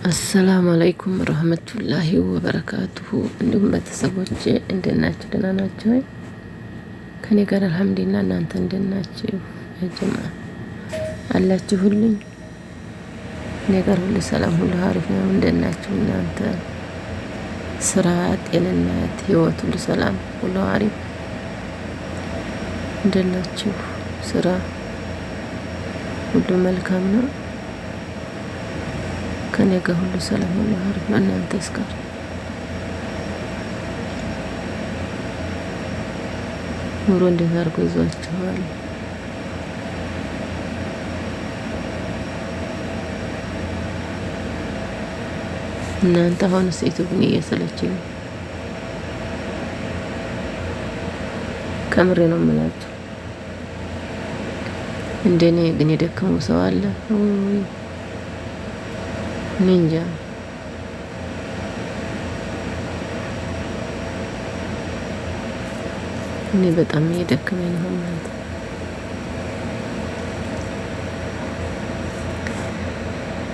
አሰላሙ አለይኩም ረህመቱላሂ ወበረካቱሁ። እንዲሁም ቤተሰቦቼ እንዴት ናችሁ? ደህና ናችሁ ወይ? ከኔ ጋር አልሐምዱሊላህ። እናንተ እንዴት ናችሁ? ያጀማ አላችሁልኝ? እኔ ጋር ሁሉ ሰላም፣ ሁሉ አሪፍ ነው። እንዴት ናችሁ እናንተ? ስራ፣ ጤንነት፣ ህይወት ሁሉ ሰላም፣ ሁሉ አሪፍ? እንዴት ናችሁ? ስራ ሁሉ መልካም ነው? ከኔ ጋር ሁሉ ሰላም፣ ሁሉ አሪፍ ነው። እናንተስ ጋር ኑሮ እንዴት አድርጎ ይዟችኋል? እናንተ አሁንስ ዩቲዩብን እየሰለችኝ ነው። ከምሬ ነው የምላችሁ። እንደኔ ግን የደከመው ሰው አለ? እኔ እንጃ። እኔ በጣም እየደከመኝ ነው ማለት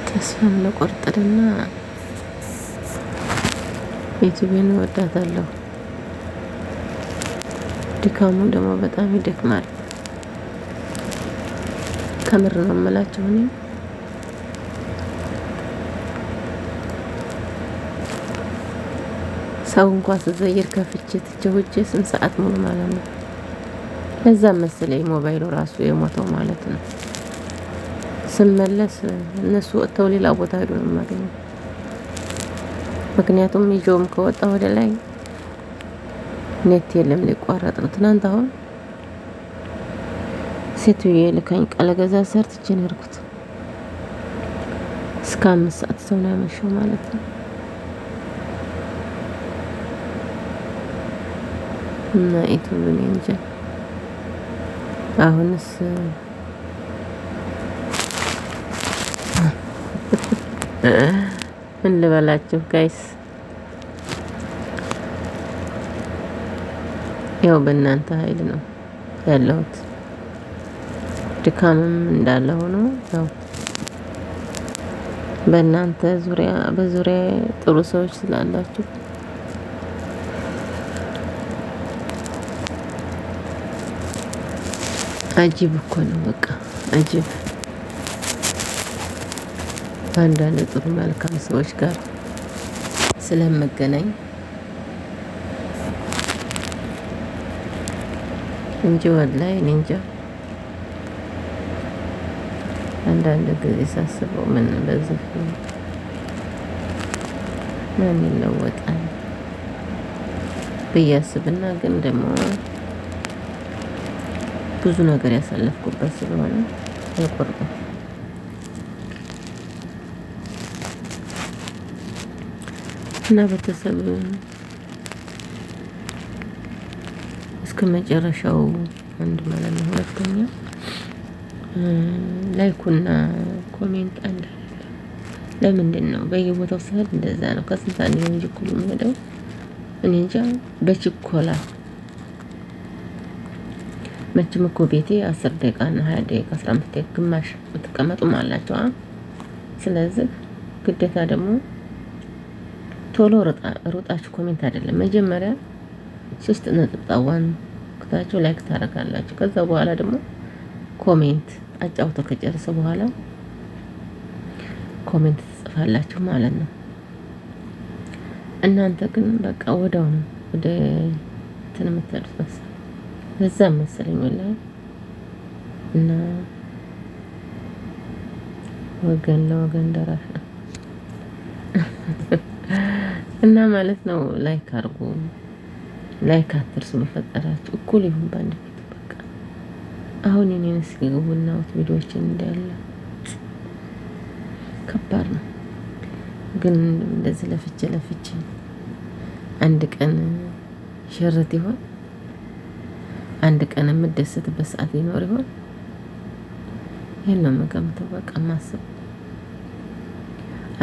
ተስፋም ለቆርጥልና ዩቲዩብን እወዳታለሁ። ድካሙ ደግሞ በጣም ይደክማል። ከምር ነው የምላችሁ። እኔ ሰው እንኳን ስዘይር ከፍቼ ትቼው ሂጄ ስንት ሰዓት ሙሉ ማለት ነው። ለዛም መሰለኝ ሞባይሉ ራሱ የሞተው ማለት ነው። ስመለስ እነሱ ወጥተው ሌላ ቦታ ሄዶ ነው የማገኘው። ምክንያቱም ይዤውም ከወጣ ወደ ላይ ኔት የለም፣ ሊቋረጥ ነው። ትናንት አሁን ሴትዬ ልካኝ ቃል ገዛ ሰርትቼ ነው የሄድኩት። እስከ 5 ሰዓት ሰው ነው ያመሸው ማለት ነው። እና ዩቲዩብን እንጃ አሁንስ ምን ልበላችሁ ጋይስ፣ ያው በእናንተ ኃይል ነው ያለሁት። ድካምም እንዳለ ሆኖ ያው በእናንተ በዙሪያ ጥሩ ሰዎች ስላላችሁ አጂብ እኮ ነው። በቃ አጂብ። አንዳንድ ጥሩ መልካም ሰዎች ጋር ስለመገናኝ እንጂ ወላሂ እኔ እንጃ። አንዳንድ ጊዜ ሳስበው ምን በዚህ ምን ይለወጣል ብዬ አስብና ግን ደግሞ ብዙ ነገር ያሳለፍኩበት ስለሆነ አይቆርጥም። እና ቤተሰብ እስከ መጨረሻው አንድ ማለት ነው። ሁለተኛ ላይኩና ኮሜንት አንድ አይደለም። ለምንድን ነው በየቦታው ስሄድ እንደዛ ነው? ከስንት አንድ ነው እንጂ እኮ የምሄደው እኔ እንጃ በችኮላ። መቼም እኮ ቤቴ 10 ደቂቃ እና 20 ደቂቃ 15 ደቂቃ ግማሽ የምትቀመጡም አላቸው። ስለዚህ ግዴታ ደግሞ ቶሎ ሩጣችሁ ኮሜንት አይደለም፣ መጀመሪያ 3 ነጥብጣዋን ክታችሁ ላይክ ታደርጋላችሁ። ከዛ በኋላ ደግሞ ኮሜንት አጫውተው ከጨረሰ በኋላ ኮሜንት ትጽፋላችሁ ማለት ነው። እናንተ ግን በቃ ወዳው ነው ወደ እንትን የምትሄዱት መሰለኝ። ለዛም መሰለኝ ወላሂ። እና ወገን ለወገን ደራሽ ነው እና ማለት ነው። ላይክ አድርጉ፣ ላይክ አትርሱ። በፈጠራችሁ እኩል ይሁን በአንድ ፊት። በቃ አሁን የኔን እስኪ ግቡና ቪዲዮዎችን እንዳለ ከባድ ነው ግን እንደዚህ ለፍቼ አንድ ቀን ሸረት ይሆን? አንድ ቀን የምደሰትበት ሰዓት ሊኖር ይሆን? ይሄን ነው የምገምተው። በቃ ማሰብ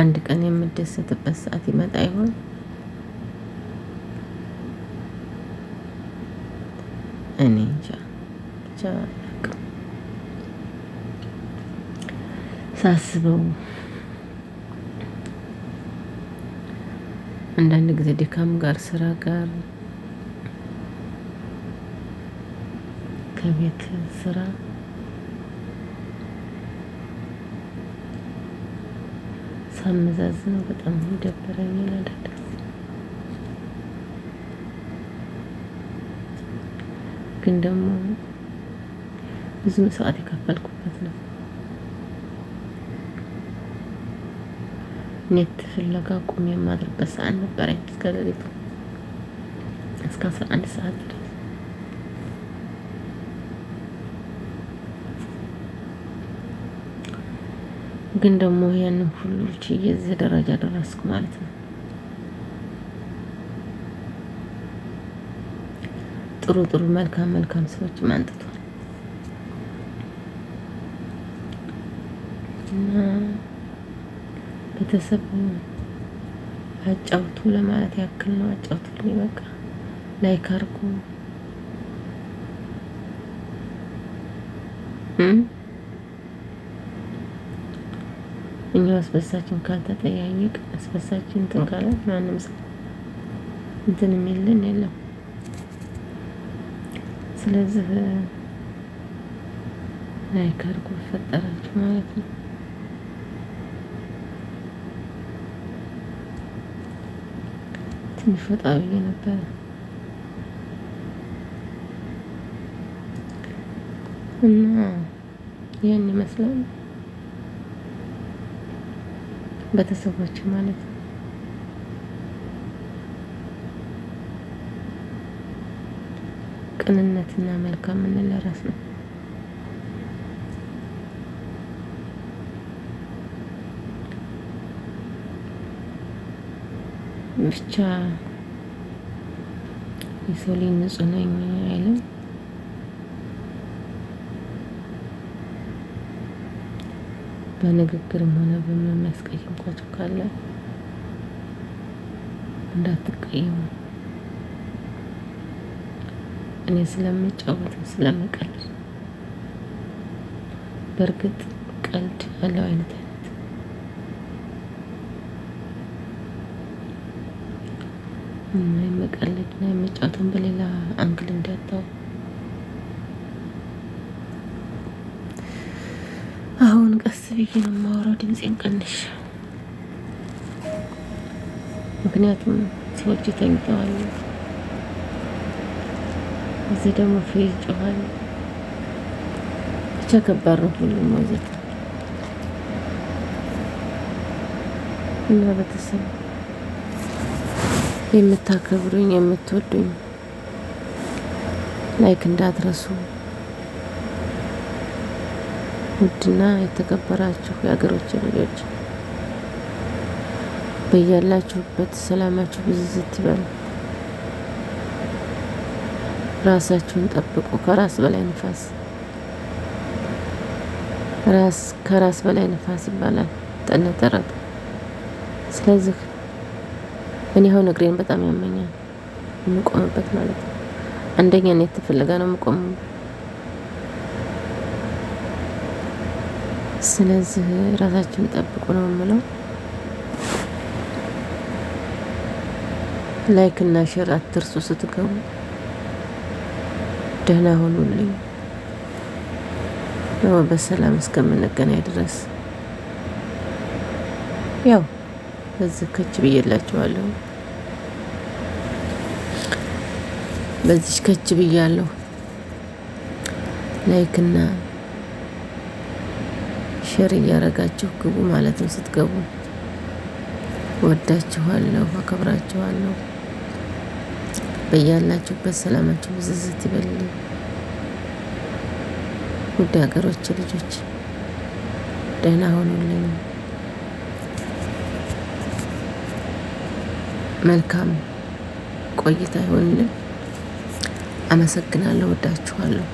አንድ ቀን የምደሰትበት ሰዓት ይመጣ ይሆን? እኔ እንጃ ብቻ ሳስበው አንዳንድ ጊዜ ድካም ጋር ስራ ጋር ከቤት ስራ ሳመዛዝነው በጣም ይደብረኛል። አንዳንድ ጊዜ ግን ደግሞ ብዙ ሰዓት የከፈልኩበት ነው። ኔት ፍለጋ ቁም የማድርበት ሰዓት ነበረኝ እስከ ሌሊቱ እስከ 11 ሰዓት ድረስ። ግን ደግሞ ያንን ሁሉ ችዬ እዚህ ደረጃ ደረስኩ ማለት ነው። ጥሩ ጥሩ መልካም ሰዎች አንጥቷል እና ቤተሰብ አጫውቱ ለማለት ያክል ነው። አጫውቱልኝ በቃ ላይክ አድርጉ። እኛው አስበሳችን ካልተጠያየቅ አስበሳችን እንትን ካለ ማንም ሰው እንትን የሚልን የለም። ስለዚህ ላይክ አድርጉ ፈጠራችሁ ማለት ነው። ትንሽ ወጣ ብዬ ነበረ እና ያን ይመስላል ቤተሰቦች ማለት ነው። ቅንነትና መልካም ምን ለራስ ነው። ብቻ የሰው ልጅ ንጹህ ነኝ አይልም። በንግግርም ሆነ በሚያስቀይምኳቸው ካለ እንዳትቀየሙ። እኔ ስለምጫወትም ስለምቀልድ በእርግጥ ቀልድ ያለው አይነት የምቀልድና የምጫወትን በሌላ አንግል እንዳታው። አሁን ቀስ ብዬ ነው የማወራው፣ ድምፄን ቀንሽ። ምክንያቱም ሰዎች ተኝተዋል። እዚህ ደግሞ ፌዝ ጮኋል። ብቻ ከባድ ነው ሁሉም ወዘተ እና ቤተሰብ የምታከብሩኝ የምትወዱኝ ላይክ እንዳትረሱ። ውድና የተከበራችሁ የሀገሮች ልጆች በያላችሁበት ሰላማችሁ ብዝት ይበል። ራሳችሁን ጠብቁ። ከራስ በላይ ንፋስ ከራስ በላይ ንፋስ ይባላል ተነተረቱ። ስለዚህ እኔ አሁን እግሬን በጣም ያመኛል የምቆምበት ማለት ነው። አንደኛ ነው የተፈለገ ነው የምቆመው። ስለዚህ ራሳችሁን ጠብቁ ነው የምለው። ላይክ እና ሼር አትርሱ ስትገቡ። ደህና ሁኑልኝ። በሰላም እስከምንገናኝ ድረስ ያው በዚህ ከች ብዬላችኋለሁ። በዚህ ከች ብያለሁ። ላይክ እና ሼር እያረጋችሁ ግቡ ማለት ነው። ስትገቡ ወዳችኋለሁ፣ አከብራችኋለሁ። በያላችሁበት ሰላማችሁ ብዝዝት ይበልልኝ። ውድ ሀገሮች ልጆች ደህና ሆኑልኝ። መልካም ቆይታ ይሆንልን። አመሰግናለሁ። ወዳችኋለሁ።